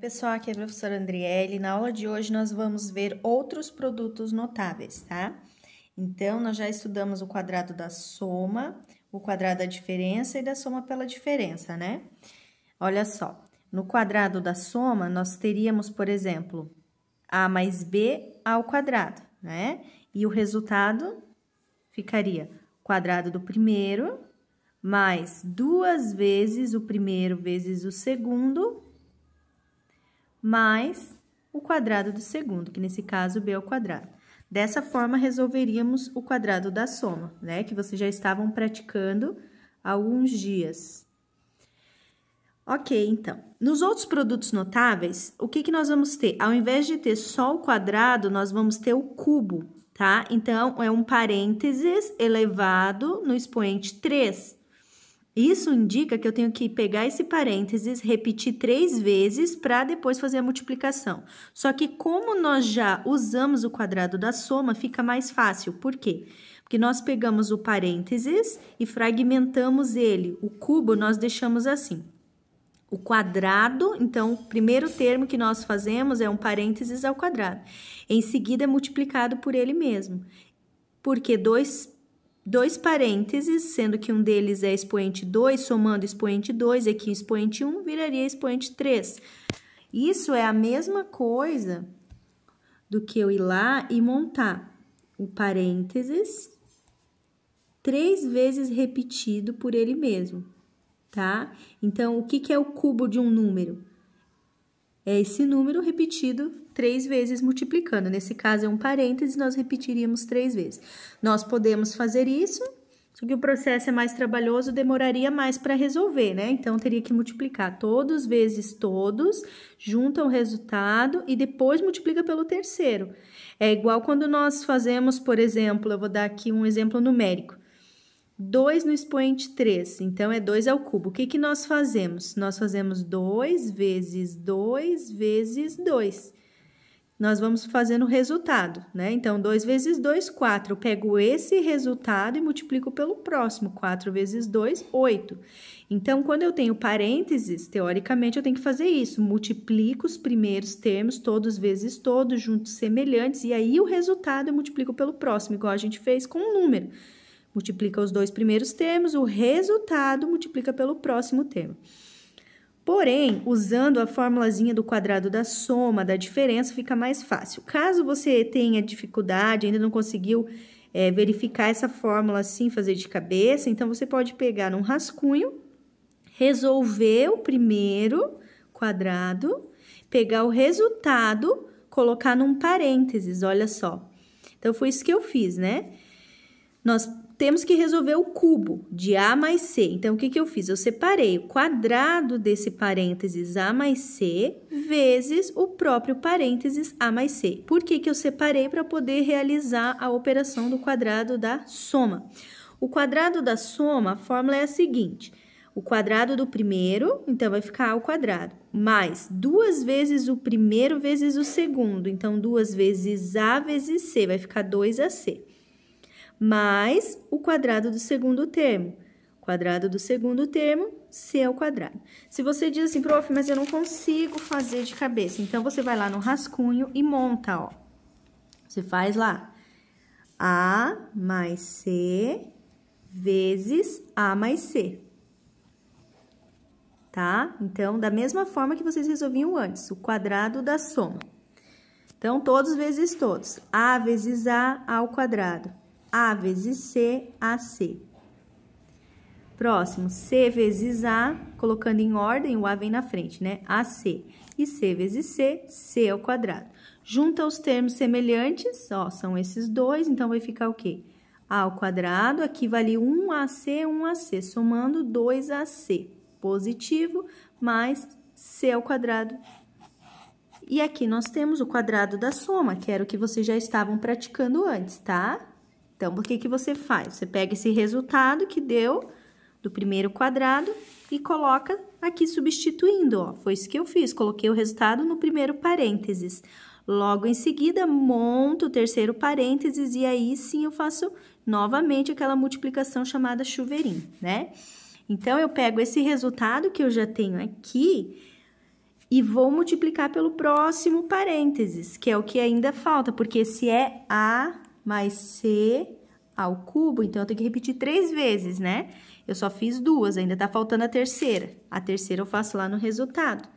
Pessoal, aqui é a professora Andriele. Na aula de hoje nós vamos ver outros produtos notáveis, tá? Então, nós já estudamos o quadrado da soma, o quadrado da diferença e da soma pela diferença, né? Olha só, no quadrado da soma, nós teríamos, por exemplo, a mais b ao quadrado, né? E o resultado ficaria quadrado do primeiro mais 2 vezes o primeiro vezes o segundo, mais o quadrado do segundo, que nesse caso b ao quadrado. Dessa forma, resolveríamos o quadrado da soma, né? Que vocês já estavam praticando há alguns dias. Ok, então. Nos outros produtos notáveis, o que nós vamos ter? Ao invés de ter só o quadrado, nós vamos ter o cubo, tá? Então, é um parênteses elevado no expoente 3. Isso indica que eu tenho que pegar esse parênteses, repetir 3 vezes para depois fazer a multiplicação. Só que como nós já usamos o quadrado da soma, fica mais fácil. Por quê? Porque nós pegamos o parênteses e fragmentamos ele. O cubo nós deixamos assim. O quadrado, então, o primeiro termo que nós fazemos é um parênteses ao quadrado. Em seguida, é multiplicado por ele mesmo. Porque dois parênteses, sendo que um deles é expoente 2, somando expoente 2, aqui expoente 1, viraria expoente 3. Isso é a mesma coisa do que eu ir lá e montar o parênteses 3 vezes repetido por ele mesmo, tá? Então, o que é o cubo de um número? É esse número repetido 3 vezes multiplicando. Nesse caso, é um parênteses, nós repetiríamos 3 vezes. Nós podemos fazer isso, só que o processo é mais trabalhoso, demoraria mais para resolver, né? Então, teria que multiplicar todos vezes todos, junta o resultado e depois multiplica pelo terceiro. É igual quando nós fazemos, por exemplo, eu vou dar aqui um exemplo numérico. 2 no expoente 3, então é 2 ao cubo. O que nós fazemos? Nós fazemos 2 vezes 2 vezes 2. Nós vamos fazendo o resultado, né? Então, 2 vezes 2, 4. Eu pego esse resultado e multiplico pelo próximo. 4 vezes 2, 8. Então, quando eu tenho parênteses, teoricamente, eu tenho que fazer isso. Multiplico os primeiros termos, todos vezes todos, juntos semelhantes, e aí o resultado eu multiplico pelo próximo, igual a gente fez com o número. Multiplica os 2 primeiros termos, o resultado multiplica pelo próximo termo. Porém, usando a formulazinha do quadrado da soma, da diferença, fica mais fácil. Caso você tenha dificuldade, ainda não conseguiu verificar essa fórmula assim, fazer de cabeça, então você pode pegar num rascunho, resolver o primeiro quadrado, pegar o resultado, colocar num parênteses, olha só. Então, foi isso que eu fiz, né? Nós temos que resolver o cubo de A mais C. Então, o que eu fiz? Eu separei o quadrado desse parênteses A mais C vezes o próprio parênteses A mais C. Por que eu separei? Para poder realizar a operação do quadrado da soma. O quadrado da soma, a fórmula é a seguinte. O quadrado do primeiro, então, vai ficar A ao quadrado, mais 2 vezes o primeiro vezes o segundo. Então, 2 vezes A vezes C, vai ficar 2AC. Mais o quadrado do segundo termo. Quadrado do segundo termo, C ao quadrado. Se você diz assim, prof, mas eu não consigo fazer de cabeça, então você vai lá no rascunho e monta, ó. Você faz lá, A mais C vezes A mais C. Tá? Então, da mesma forma que vocês resolviam antes, o quadrado da soma. Então, todos vezes todos. A vezes A ao quadrado. A vezes C, AC. Próximo, C vezes A, colocando em ordem, o A vem na frente, né? AC. E C vezes C, C ao quadrado. Junta os termos semelhantes, ó, são esses dois, então vai ficar o quê? A ao quadrado, aqui vale 1AC, 1AC, somando 2AC. Positivo, mais C ao quadrado. E aqui nós temos o quadrado da soma, que era o que vocês já estavam praticando antes, tá? Então, o que você faz? Você pega esse resultado que deu do primeiro quadrado e coloca aqui substituindo, ó. Foi isso que eu fiz, coloquei o resultado no primeiro parênteses. Logo em seguida, monto o terceiro parênteses e aí sim eu faço novamente aquela multiplicação chamada chuveirinho, né? Então, eu pego esse resultado que eu já tenho aqui E vou multiplicar pelo próximo parênteses, que é o que ainda falta, porque se é A mais C ao cubo, então eu tenho que repetir 3 vezes, né? Eu só fiz 2, ainda tá faltando a terceira. A terceira eu faço lá no resultado.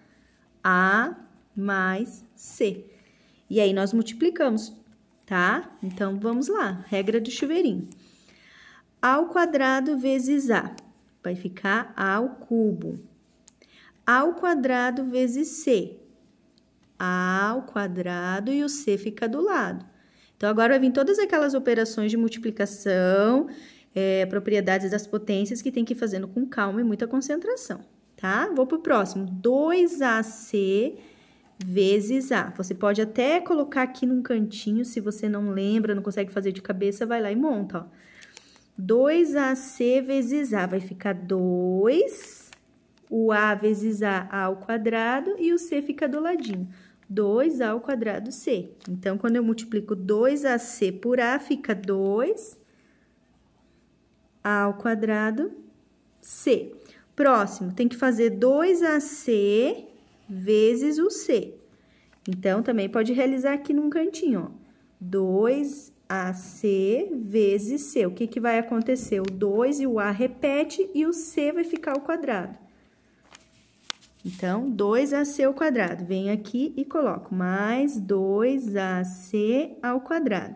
A mais C. E aí, nós multiplicamos, tá? Então, vamos lá. Regra do chuveirinho. A ao quadrado vezes A. Vai ficar A ao cubo. A ao quadrado vezes C. A ao quadrado e o C fica do lado. Então, agora vai vir todas aquelas operações de multiplicação, propriedades das potências que tem que ir fazendo com calma e muita concentração, tá? Vou pro próximo. 2AC vezes A. Você pode até colocar aqui num cantinho, se você não lembra, não consegue fazer de cabeça, vai lá e monta, ó. 2AC vezes A vai ficar 2, o A vezes A ao quadrado e o C fica do ladinho. 2A ao quadrado C. Então, quando eu multiplico 2AC por A, fica 2A ao quadrado C. Próximo, tem que fazer 2AC vezes o C. Então, também pode realizar aqui num cantinho, ó. 2AC vezes C. O que que vai acontecer? O 2 e o A repete e o C vai ficar ao quadrado. Então, 2AC ao quadrado. Venho aqui e coloco mais 2AC ao quadrado.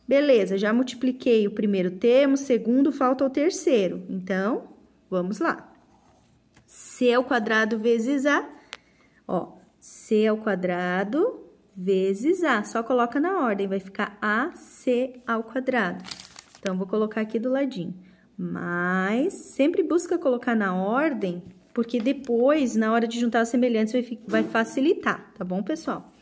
Beleza, já multipliquei o primeiro termo, o segundo, falta o terceiro. Então, vamos lá. C ao quadrado vezes A. Ó, C ao quadrado vezes A. Só coloca na ordem, vai ficar AC ao quadrado. Então, vou colocar aqui do ladinho. Mas, sempre busca colocar na ordem, porque depois, na hora de juntar as semelhantes, vai facilitar, tá bom, pessoal?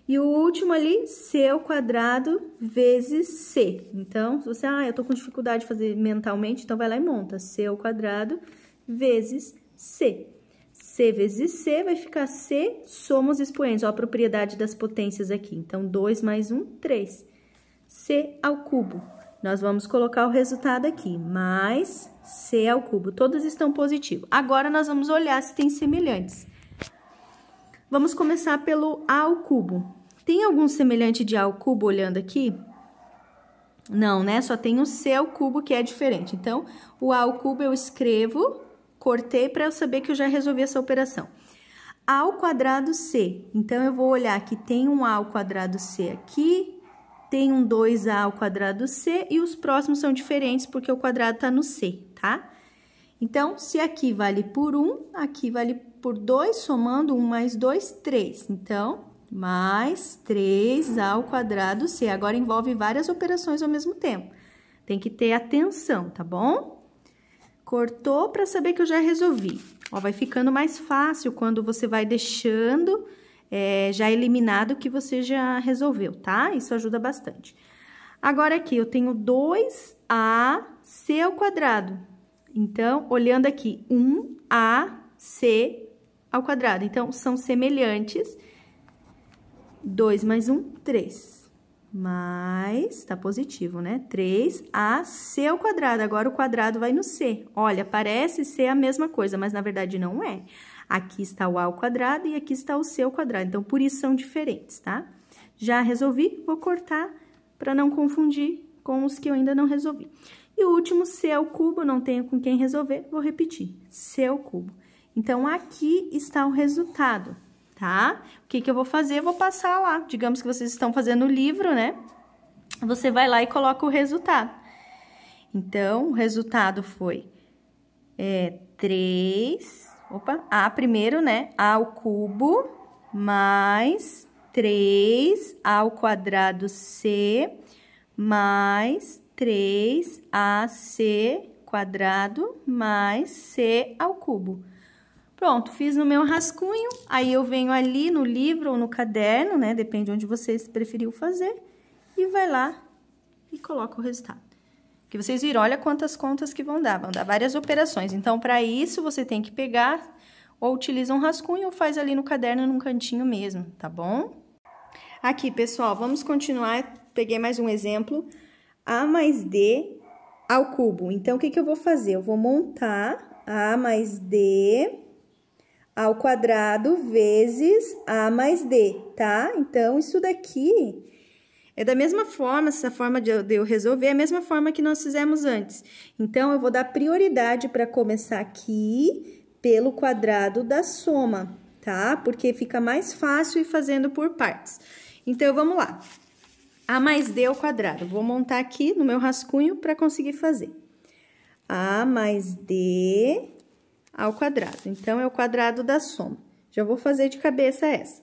E o último ali, C ao quadrado vezes C. Então, se você, eu tô com dificuldade de fazer mentalmente, então vai lá e monta. C ao quadrado vezes C. C vezes C vai ficar C, soma os expoentes, ó, a propriedade das potências aqui. Então, 2 mais 1, 3. C ao cubo. Nós vamos colocar o resultado aqui, mais C ao cubo. Todos estão positivos. Agora, nós vamos olhar se tem semelhantes. Vamos começar pelo A ao cubo. Tem algum semelhante de A ao cubo olhando aqui? Não, né? Só tem o C ao cubo que é diferente. Então, o A ao cubo eu escrevo, cortei para eu saber que eu já resolvi essa operação. A ao quadrado C. Então, eu vou olhar que tem um A ao quadrado C aqui, tem um 2A ao quadrado C e os próximos são diferentes porque o quadrado está no C, tá? Então, se aqui vale por 1, aqui vale por 2, somando 1 mais 2, 3. Então, mais 3 ao quadrado C. Agora, envolve várias operações ao mesmo tempo. Tem que ter atenção, tá bom? Cortou para saber que eu já resolvi. Ó, vai ficando mais fácil quando você vai deixando já eliminado o que você já resolveu, tá? Isso ajuda bastante. Agora, aqui, eu tenho 2AC ao quadrado. Então, olhando aqui, 1AC ao quadrado. Então, são semelhantes. 2 mais 1, 3. Mais, tá positivo, né? 3AC ao quadrado. Agora, o quadrado vai no C. Olha, parece ser a mesma coisa, mas na verdade não é. Aqui está o A ao quadrado e aqui está o C ao quadrado. Então, por isso são diferentes, tá? Já resolvi, vou cortar para não confundir com os que eu ainda não resolvi. E o último, C ao cubo, não tenho com quem resolver, vou repetir. C ao cubo. Então, aqui está o resultado, tá? O que que eu vou fazer? Eu vou passar lá. Digamos que vocês estão fazendo o livro, né? Você vai lá e coloca o resultado. Então, o resultado foi 3... Opa, A primeiro, né? A ao cubo mais 3A ao quadrado C mais 3AC quadrado mais C ao cubo. Pronto, fiz no meu rascunho, aí eu venho ali no livro ou no caderno, né? Depende de onde você preferiu fazer, e vai lá e coloca o resultado. Que vocês viram, olha quantas contas que vão dar várias operações. Então, para isso, você tem que pegar ou utiliza um rascunho ou faz ali no caderno, num cantinho mesmo, tá bom? Aqui, pessoal, vamos continuar. Peguei mais um exemplo. A mais D ao cubo. Então, o que que eu vou fazer? Eu vou montar A mais D ao quadrado vezes A mais D, tá? Então, isso daqui é da mesma forma, essa forma de eu resolver é a mesma forma que nós fizemos antes. Então, eu vou dar prioridade para começar aqui pelo quadrado da soma, tá? Porque fica mais fácil ir fazendo por partes. Então, vamos lá. A mais D ao quadrado. Vou montar aqui no meu rascunho para conseguir fazer. A mais D ao quadrado. Então, é o quadrado da soma. Já vou fazer de cabeça essa.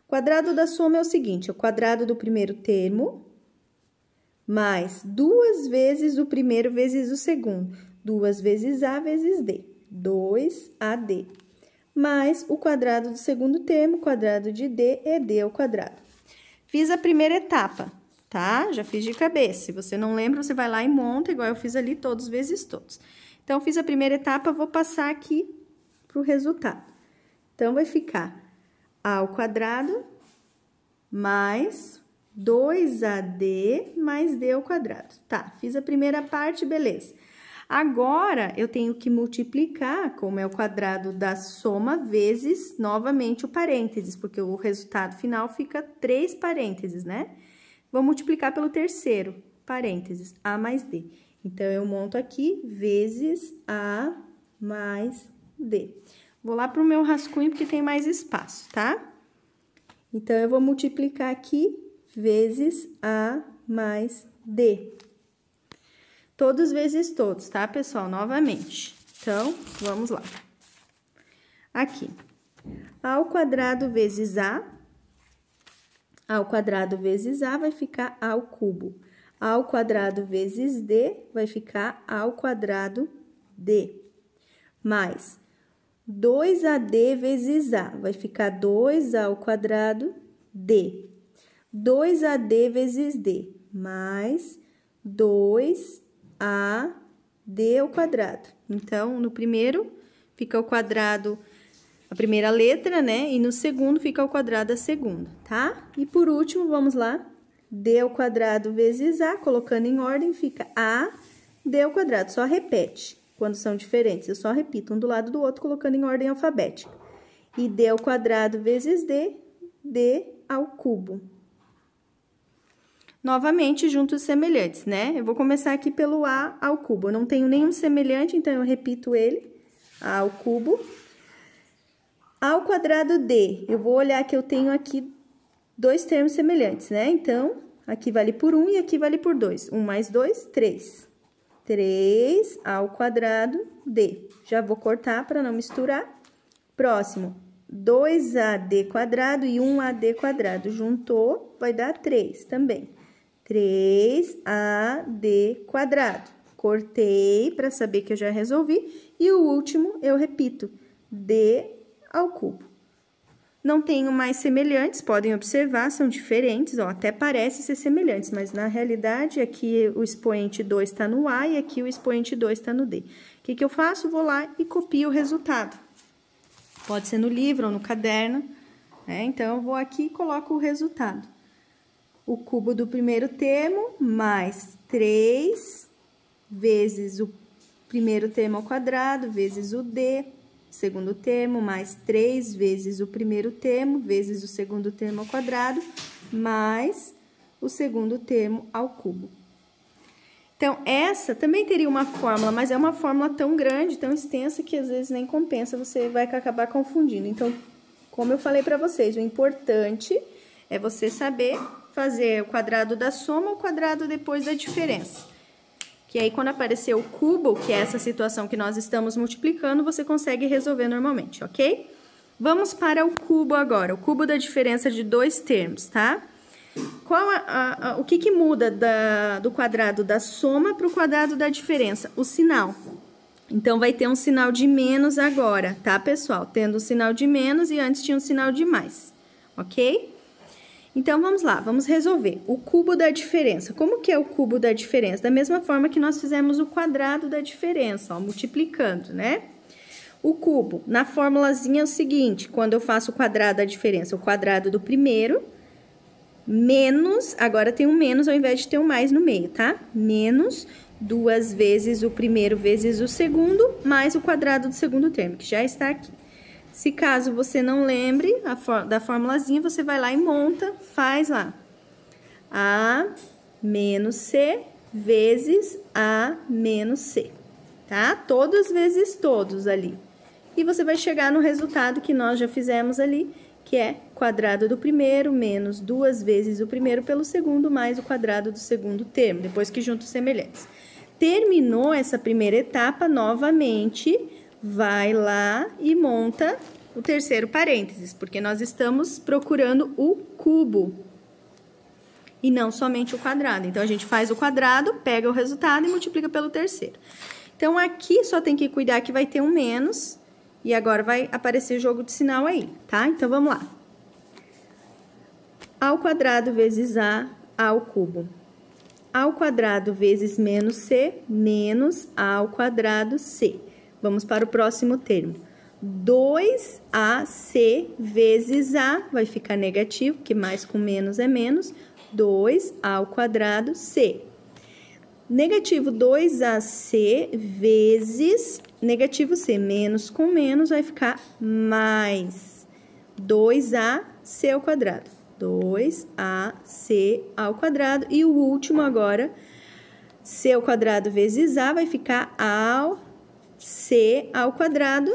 O quadrado da soma é o seguinte, é o quadrado do primeiro termo, mais 2 vezes o primeiro vezes o segundo. 2 vezes A vezes D. 2AD. Mais o quadrado do segundo termo, quadrado de D é D ao quadrado. Fiz a primeira etapa, tá? Já fiz de cabeça. Se você não lembra, você vai lá e monta, igual eu fiz ali, todos vezes todos. Então, fiz a primeira etapa, vou passar aqui pro resultado. Então, vai ficar A ao quadrado mais 2AD mais D ao quadrado. Tá, fiz a primeira parte, beleza. Agora, eu tenho que multiplicar, como é o quadrado da soma, vezes, novamente, o parênteses, porque o resultado final fica 3 parênteses, né? Vou multiplicar pelo terceiro, parênteses, A mais D. Então, eu monto aqui, vezes A mais D. Vou lá para o meu rascunho, porque tem mais espaço, tá? Então, eu vou multiplicar aqui, vezes A mais D. Todos vezes todos, tá, pessoal? Novamente. Então, vamos lá. Aqui. A ao quadrado vezes A. A ao quadrado vezes A vai ficar A ao cubo. A ao quadrado vezes D vai ficar A ao quadrado D. Mais 2AD vezes A vai ficar 2A ao quadrado D. 2AD vezes D mais 2AD ao quadrado. Então, no primeiro fica o quadrado, a primeira letra, né? E no segundo fica o quadrado a segunda, tá? E por último, vamos lá. D ao quadrado vezes A, colocando em ordem, fica AD ao quadrado. Só repete quando são diferentes. Eu só repito um do lado do outro, colocando em ordem alfabética. E D ao quadrado vezes D, D ao cubo. Novamente, juntos semelhantes, né? Eu vou começar aqui pelo A ao cubo. Eu não tenho nenhum semelhante, então eu repito ele. A ao cubo. A ao quadrado D. Eu vou olhar que eu tenho aqui 2 termos semelhantes, né? Então, aqui vale por 1 e aqui vale por 2. 1 mais 2, 3. 3 ao quadrado D. Já vou cortar para não misturar. Próximo, 2AD quadrado e 1AD quadrado. Juntou, vai dar 3 também. 3AD quadrado. Cortei para saber que eu já resolvi. E o último, eu repito, D ao cubo. Não tenho mais semelhantes, podem observar, são diferentes, ó, até parece ser semelhantes, mas na realidade aqui o expoente 2 está no A e aqui o expoente 2 está no D. O que que eu faço? Vou lá e copio o resultado. Pode ser no livro ou no caderno, né? Então, eu vou aqui e coloco o resultado. O cubo do primeiro termo, mais 3 vezes o primeiro termo ao quadrado, vezes o D. Segundo termo, mais 3 vezes o primeiro termo, vezes o segundo termo ao quadrado, mais o segundo termo ao cubo. Então, essa também teria uma fórmula, mas é uma fórmula tão grande, tão extensa, que às vezes nem compensa, você vai acabar confundindo. Então, como eu falei para vocês, o importante é você saber fazer o quadrado da soma ou o quadrado depois da diferença. Que aí, quando aparecer o cubo, que é essa situação que nós estamos multiplicando, você consegue resolver normalmente, ok? Vamos para o cubo agora, o cubo da diferença de 2 termos, tá? O que muda do quadrado da soma para o quadrado da diferença? O sinal. Então, vai ter um sinal de menos agora, tá, pessoal? Tendo o sinal de menos e antes tinha um sinal de mais, ok? Então, vamos lá, vamos resolver. O cubo da diferença. Como que é o cubo da diferença? Da mesma forma que nós fizemos o quadrado da diferença, ó, multiplicando, né? O cubo, na formulazinha é o seguinte, quando eu faço o quadrado da diferença, o quadrado do primeiro, menos, agora tem um menos ao invés de ter um mais no meio, tá? Menos 2 vezes o primeiro vezes o segundo, mais o quadrado do segundo termo, que já está aqui. Se caso você não lembre da formulazinha, você vai lá e monta, faz lá. A menos C vezes A menos C, tá? Todos vezes todos ali. E você vai chegar no resultado que nós já fizemos ali, que é quadrado do primeiro menos 2 vezes o primeiro pelo segundo mais o quadrado do segundo termo, depois que junta os semelhantes. Terminou essa primeira etapa, novamente, vai lá e monta o terceiro parênteses, porque nós estamos procurando o cubo e não somente o quadrado. Então, a gente faz o quadrado, pega o resultado e multiplica pelo terceiro. Então, aqui só tem que cuidar que vai ter um menos e agora vai aparecer o jogo de sinal aí, tá? Então, vamos lá. A ao quadrado vezes A ao cubo. A ao quadrado vezes menos C, menos A ao quadrado C. Vamos para o próximo termo. 2AC vezes A, vai ficar negativo, porque mais com menos é menos. 2A ao quadrado C. Negativo 2AC vezes negativo C, menos com menos, vai ficar mais 2AC ao quadrado. 2AC ao quadrado. E o último agora, C ao quadrado vezes A, vai ficar ao C ao quadrado.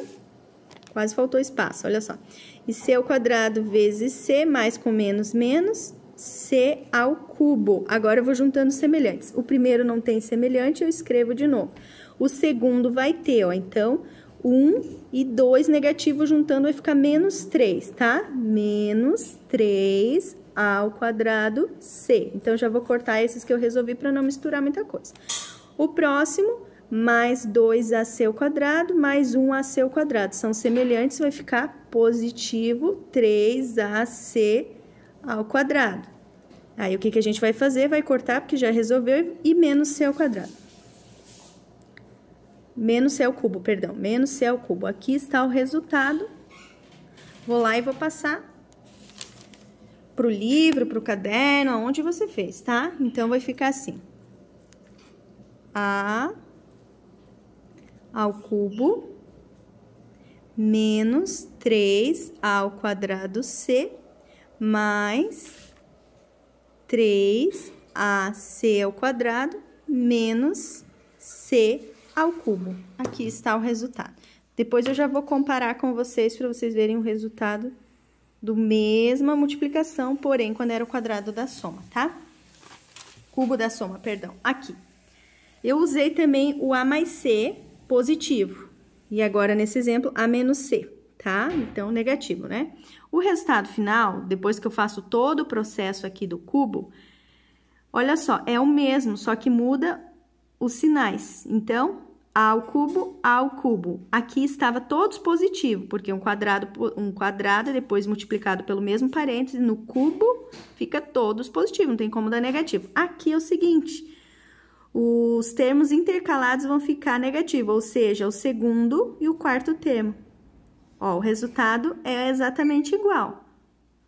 Quase faltou espaço, olha só. E C ao quadrado vezes C, mais com menos, menos, C ao cubo. Agora, eu vou juntando semelhantes. O primeiro não tem semelhante, eu escrevo de novo. O segundo vai ter, ó. Então, 1 e 2 negativo juntando vai ficar menos 3, tá? Menos 3 ao quadrado C. Então, já vou cortar esses que eu resolvi para não misturar muita coisa. O próximo, mais 2AC ao quadrado, mais 1AC ao quadrado. São semelhantes, vai ficar positivo 3AC ao quadrado. Aí, o que a gente vai fazer? Vai cortar, porque já resolveu, e menos C ao quadrado. Menos C ao cubo, perdão. Menos C ao cubo. Aqui está o resultado. Vou lá e vou passar pro livro, pro caderno, aonde você fez, tá? Então, vai ficar assim. A ao cubo menos 3 ao quadrado C mais 3AC ao quadrado menos C ao cubo. Aqui está o resultado. Depois eu já vou comparar com vocês para vocês verem o resultado do mesma multiplicação, porém quando era o quadrado da soma, tá? Cubo da soma, perdão. Aqui. Eu usei também o A mais C positivo. E agora, nesse exemplo, A menos C, tá? Então, negativo, né? O resultado final, depois que eu faço todo o processo aqui do cubo, olha só, é o mesmo, só que muda os sinais. Então, A ao cubo. Aqui estava todos positivos, porque um quadrado depois multiplicado pelo mesmo parêntese, no cubo, fica todos positivos, não tem como dar negativo. Aqui é o seguinte, os termos intercalados vão ficar negativo, ou seja, o segundo e o quarto termo. Ó, o resultado é exatamente igual.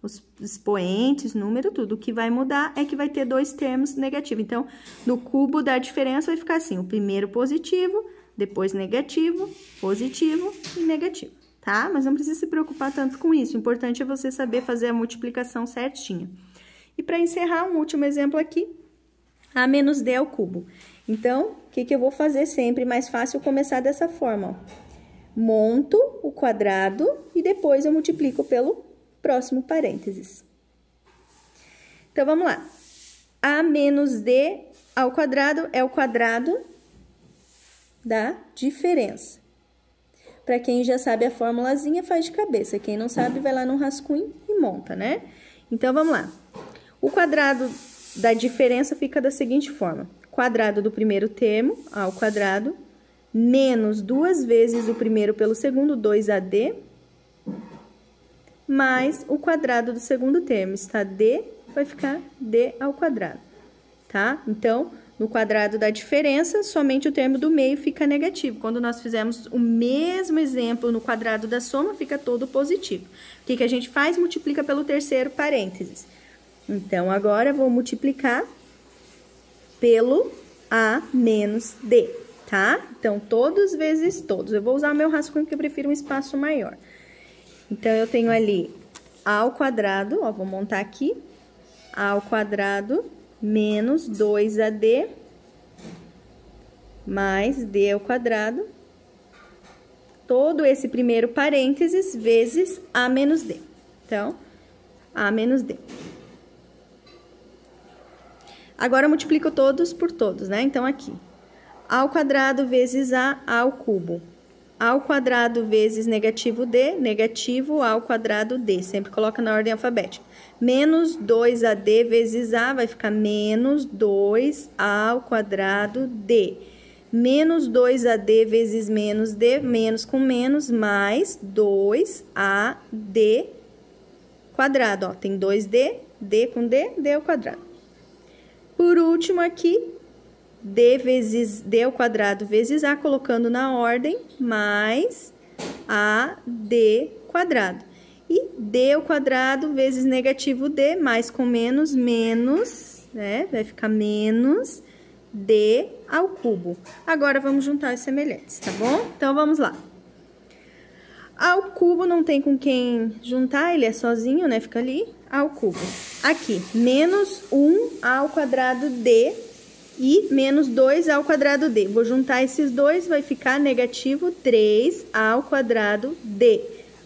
Os expoentes, número, tudo. O que vai mudar é que vai ter dois termos negativos. Então, no cubo da diferença vai ficar assim, o primeiro positivo, depois negativo, positivo e negativo, tá? Mas não precisa se preocupar tanto com isso. O importante é você saber fazer a multiplicação certinha. E para encerrar, um último exemplo aqui, A menos D ao cubo. Então, o que eu vou fazer sempre? Mais fácil começar dessa forma, ó. Monto o quadrado e depois eu multiplico pelo próximo parênteses. Então, vamos lá. A menos D ao quadrado é o quadrado da diferença. Para quem já sabe a formulazinha, faz de cabeça. Quem não sabe, vai lá no rascunho e monta, né? Então, vamos lá. O quadrado da diferença fica da seguinte forma. Quadrado do primeiro termo, A ao quadrado, menos 2 vezes o primeiro pelo segundo, 2AD, mais o quadrado do segundo termo. Está D, vai ficar D ao quadrado, tá? Então, no quadrado da diferença, somente o termo do meio fica negativo. Quando nós fizemos o mesmo exemplo no quadrado da soma, fica todo positivo. O que a gente faz? Multiplica pelo terceiro parênteses. Então, agora, eu vou multiplicar pelo A menos D, tá? Então, todos vezes todos. Eu vou usar o meu rascunho porque eu prefiro um espaço maior. Então, eu tenho ali A ao quadrado, ó, vou montar aqui, A ao quadrado menos 2AD mais D ao quadrado, todo esse primeiro parênteses vezes A menos D. Então, A menos D. Agora, eu multiplico todos por todos, né? Então, aqui, A ao quadrado vezes A ao cubo. A ao quadrado vezes negativo D, negativo A ao quadrado D. Sempre coloca na ordem alfabética. Menos 2AD vezes A vai ficar menos 2A ao quadrado D. Menos 2AD vezes menos D, menos com menos, mais 2AD quadrado. Ó, tem 2D, D com D, D ao quadrado. Por último aqui, D vezes D ao quadrado vezes A, colocando na ordem, mais AD quadrado. E D ao quadrado vezes negativo D, mais com menos, menos, né? Vai ficar menos D ao cubo. Agora, vamos juntar os semelhantes, tá bom? Então, vamos lá. A ao cubo não tem com quem juntar, ele é sozinho, né? Fica ali, A ao cubo. Aqui, menos 1A ao quadrado D e menos 2A ao quadrado D. Vou juntar esses dois, vai ficar negativo 3A ao quadrado D.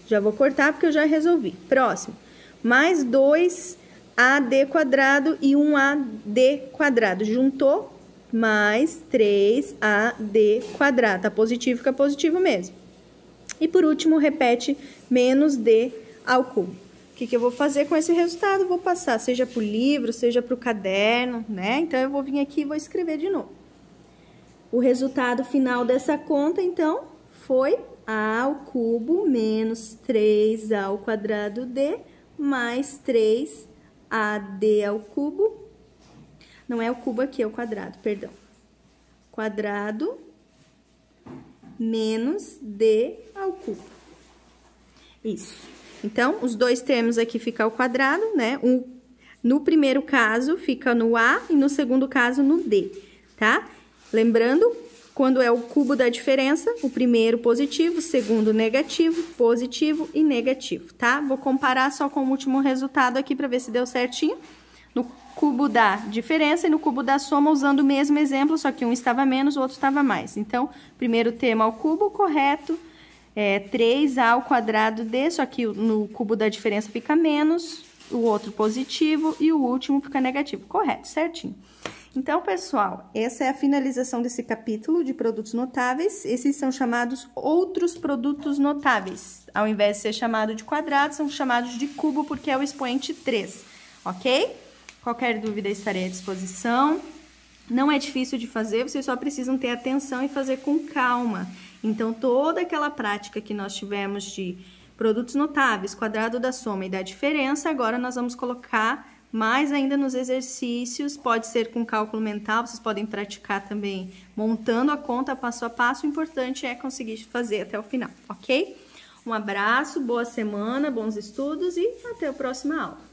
Já vou cortar porque eu já resolvi. Próximo, mais 2AD quadrado e 1AD quadrado. Juntou, mais 3AD quadrado. Tá positivo, fica positivo mesmo. E por último, repete menos D ao cubo. O que eu vou fazer com esse resultado? Vou passar, seja para o livro, seja para o caderno, né? Então, eu vou vir aqui e vou escrever de novo. O resultado final dessa conta, então, foi A ao cubo menos 3A ao quadrado D mais 3AD ao cubo. Não é o cubo aqui, é o quadrado, perdão. Quadrado menos D ao cubo. Isso. Então, os dois termos aqui ficam ao quadrado, né? No primeiro caso, fica no A e no segundo caso, no D, tá? Lembrando, quando é o cubo da diferença, o primeiro positivo, o segundo negativo, positivo e negativo, tá? Vou comparar só com o último resultado aqui para ver se deu certinho. No cubo da diferença e no cubo da soma, usando o mesmo exemplo, só que um estava menos, o outro estava mais. Então, primeiro termo ao cubo, correto. 3A ao quadrado D, só que no cubo da diferença fica menos, o outro positivo e o último fica negativo. Correto, certinho. Então, pessoal, essa é a finalização desse capítulo de produtos notáveis. Esses são chamados outros produtos notáveis. Ao invés de ser chamado de quadrado, são chamados de cubo, porque é o expoente 3, ok? Qualquer dúvida, estarei à disposição. Não é difícil de fazer, vocês só precisam ter atenção e fazer com calma. Então, toda aquela prática que nós tivemos de produtos notáveis, quadrado da soma e da diferença, agora nós vamos colocar mais ainda nos exercícios, pode ser com cálculo mental, vocês podem praticar também montando a conta passo a passo, o importante é conseguir fazer até o final, ok? Um abraço, boa semana, bons estudos e até a próxima aula.